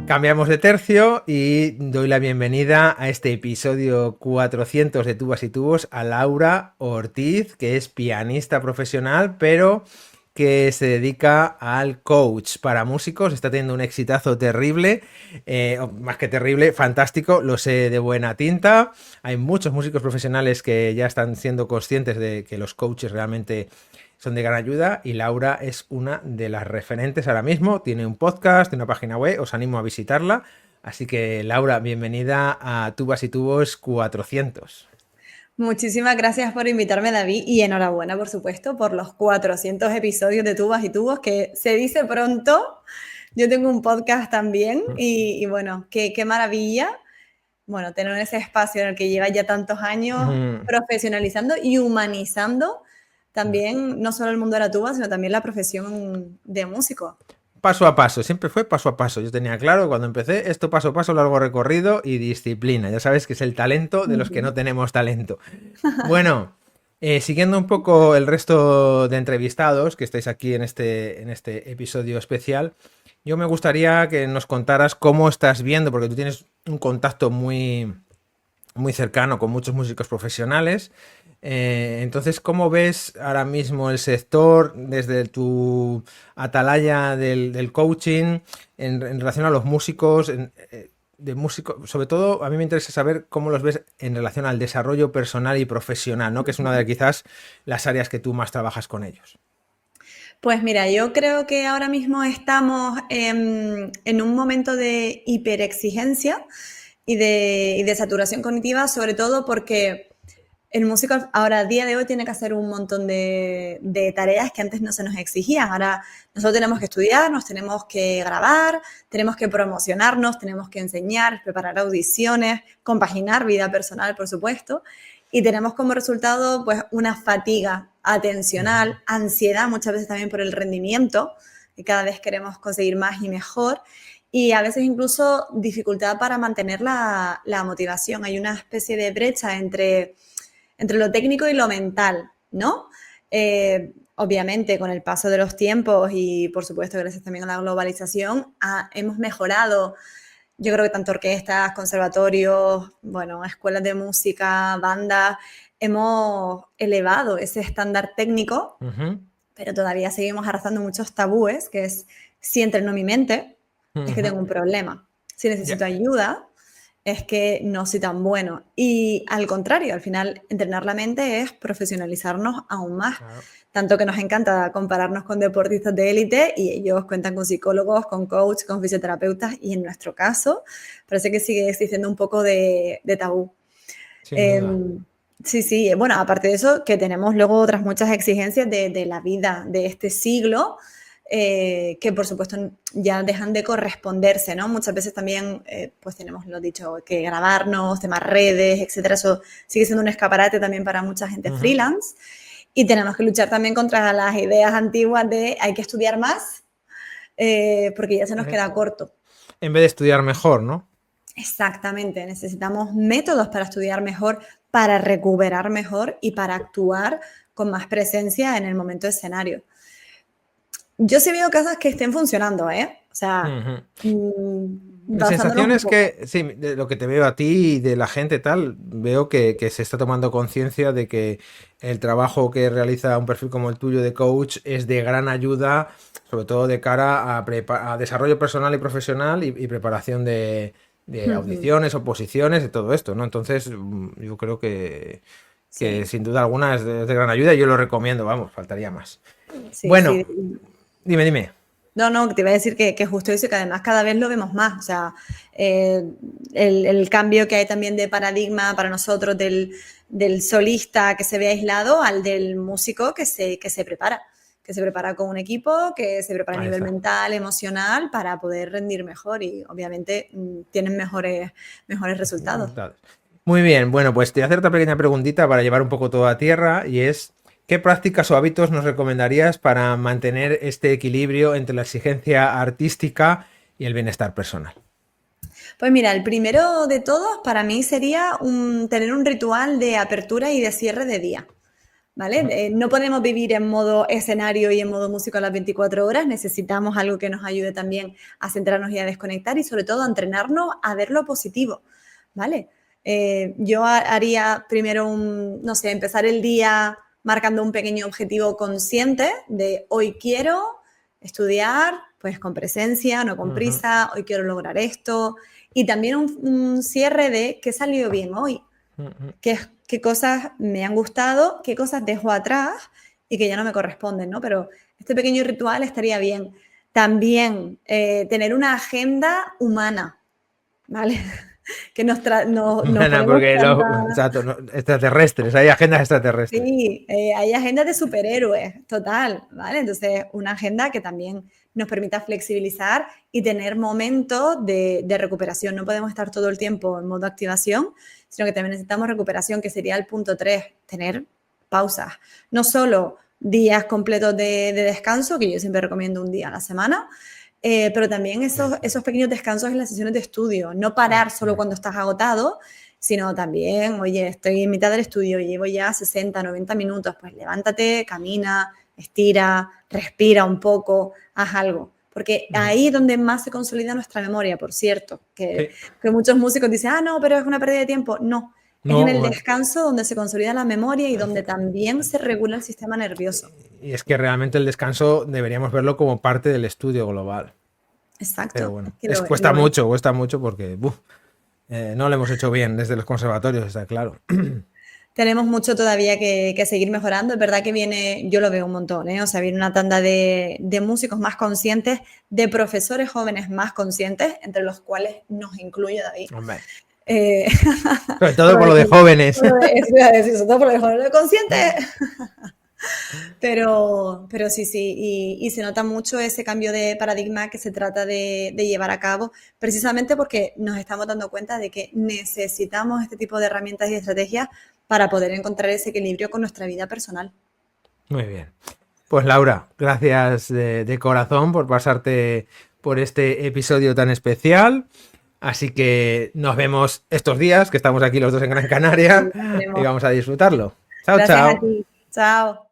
Cambiamos de tercio y doy la bienvenida a este episodio 400 de Tubas y Tubos a Laura Ortiz, que es pianista profesional, pero que se dedica al coach para músicos. Está teniendo un exitazo terrible, más que terrible, fantástico, lo sé de buena tinta. Hay muchos músicos profesionales que ya están siendo conscientes de que los coaches realmente son de gran ayuda y Laura es una de las referentes ahora mismo. Tiene un podcast, tiene una página web, os animo a visitarla. Así que Laura, bienvenida a Tubas y Tubos 400. Muchísimas gracias por invitarme, David, y enhorabuena, por supuesto, por los 400 episodios de Tubas y Tubos, que se dice pronto. Yo tengo un podcast también y bueno, qué maravilla, bueno, tener ese espacio en el que lleva ya tantos años profesionalizando y humanizando también no solo el mundo de la tuba, sino también la profesión de músico. Paso a paso, siempre fue paso a paso. Yo tenía claro cuando empecé esto paso a paso, largo recorrido y disciplina. Ya sabes que es el talento de los que no tenemos talento. Bueno, siguiendo un poco el resto de entrevistados que estáis aquí en este episodio especial, yo me gustaría que nos contaras cómo estás viendo, porque tú tienes un contacto muy cercano con muchos músicos profesionales. Entonces, ¿cómo ves ahora mismo el sector desde tu atalaya del coaching en relación a los músicos? De músicos, sobre todo a mí me interesa saber cómo los ves en relación al desarrollo personal y profesional, ¿no? Que es una de quizás las áreas que tú más trabajas con ellos. Pues mira, yo creo que ahora mismo estamos en un momento de hiperexigencia y de saturación cognitiva, sobre todo porque el músico ahora, a día de hoy, tiene que hacer un montón de tareas que antes no se nos exigían. Ahora nosotros tenemos que estudiar, nos tenemos que grabar, tenemos que promocionarnos, tenemos que enseñar, preparar audiciones, compaginar vida personal, por supuesto. Y tenemos como resultado pues una fatiga atencional, ansiedad muchas veces también por el rendimiento, que cada vez queremos conseguir más y mejor, y a veces incluso dificultad para mantener la motivación. Hay una especie de brecha entre lo técnico y lo mental, ¿no? Obviamente, con el paso de los tiempos y, por supuesto, gracias también a la globalización, hemos mejorado, yo creo que tanto orquestas, conservatorios, bueno, escuelas de música, bandas, hemos elevado ese estándar técnico, pero todavía seguimos arrastrando muchos tabúes, que es, si entreno mi mente, es que tengo un problema. Si necesito ayuda, es que no soy tan bueno. Y al contrario, al final, entrenar la mente es profesionalizarnos aún más. Claro. Tanto que nos encanta compararnos con deportistas de élite y ellos cuentan con psicólogos, con coach, con fisioterapeutas y en nuestro caso parece que sigue existiendo un poco de tabú. Sí, sí. Bueno, aparte de eso, que tenemos luego otras muchas exigencias de la vida de este siglo, que por supuesto ya dejan de corresponderse, ¿no? Muchas veces también, pues tenemos, lo dicho, que grabarnos, temas redes, etcétera. Eso sigue siendo un escaparate también para mucha gente freelance. Y tenemos que luchar también contra las ideas antiguas de hay que estudiar más, porque ya se nos queda corto. En vez de estudiar mejor, ¿no? Exactamente, necesitamos métodos para estudiar mejor, para recuperar mejor y para actuar con más presencia en el momento de escenario. Yo sí veo cosas que estén funcionando, ¿eh? O sea, la sensación es que, sí, de lo que te veo a ti y de la gente tal, veo que se está tomando conciencia de que el trabajo que realiza un perfil como el tuyo de coach es de gran ayuda, sobre todo de cara a desarrollo personal y profesional y preparación de audiciones, oposiciones, de todo esto, ¿no? Entonces, yo creo que sin duda alguna es de gran ayuda y yo lo recomiendo, vamos, faltaría más. Sí, bueno, sí. Dime. No, te iba a decir que justo eso, que además cada vez lo vemos más. O sea, el cambio que hay también de paradigma para nosotros del solista que se ve aislado al del músico que se prepara. Que se prepara con un equipo, que se prepara a nivel mental, emocional, para poder rendir mejor y obviamente tienen mejores resultados. Muy bien, bueno, pues te voy a hacer otra pequeña preguntita para llevar un poco todo a tierra y es, ¿qué prácticas o hábitos nos recomendarías para mantener este equilibrio entre la exigencia artística y el bienestar personal? Pues mira, el primero de todos para mí sería tener un ritual de apertura y de cierre de día. ¿vale? No podemos vivir en modo escenario y en modo músico a las 24 horas, necesitamos algo que nos ayude también a centrarnos y a desconectar y sobre todo a entrenarnos a ver lo positivo, ¿vale? Yo haría primero no sé, empezar el día marcando un pequeño objetivo consciente de hoy quiero estudiar, pues con presencia, no con prisa, hoy quiero lograr esto y también un cierre de qué salió bien hoy, qué cosas me han gustado, qué cosas dejo atrás y que ya no me corresponden, ¿no? Pero este pequeño ritual estaría bien. También tener una agenda humana, ¿vale? Que nos Bueno, ponemos porque exacto, extraterrestres, hay agendas extraterrestres. Sí, hay agendas de superhéroes, total, ¿vale? Entonces, una agenda que también nos permita flexibilizar y tener momentos de recuperación. No podemos estar todo el tiempo en modo activación, sino que también necesitamos recuperación, que sería el punto 3, tener pausas. No solo días completos de descanso, que yo siempre recomiendo un día a la semana, pero también esos pequeños descansos en las sesiones de estudio. No parar solo cuando estás agotado, sino también, oye, estoy en mitad del estudio, llevo ya 60, 90 minutos, pues levántate, camina, estira, respira un poco, haz algo. Porque ahí es donde más se consolida nuestra memoria, por cierto, que muchos músicos dicen, no, pero es una pérdida de tiempo. No, es en el descanso donde se consolida la memoria y donde también se regula el sistema nervioso. Y es que realmente el descanso deberíamos verlo como parte del estudio global. Exacto. Pero bueno, cuesta mucho porque no lo hemos hecho bien desde los conservatorios, está claro. Tenemos mucho todavía que seguir mejorando. Es verdad que yo lo veo un montón, ¿eh? O sea, viene una tanda de músicos más conscientes, de profesores jóvenes más conscientes, entre los cuales nos incluye David. Hombre. Sobre todo por lo de jóvenes. Sobre todo por lo de jóvenes conscientes. Pero sí, y se nota mucho ese cambio de paradigma que se trata de llevar a cabo, precisamente porque nos estamos dando cuenta de que necesitamos este tipo de herramientas y estrategias para poder encontrar ese equilibrio con nuestra vida personal. Muy bien. Pues Laura, gracias de corazón por pasarte por este episodio tan especial. Así que nos vemos estos días, que estamos aquí los dos en Gran Canaria, y vamos a disfrutarlo. Chao, gracias chao. a ti. Chao.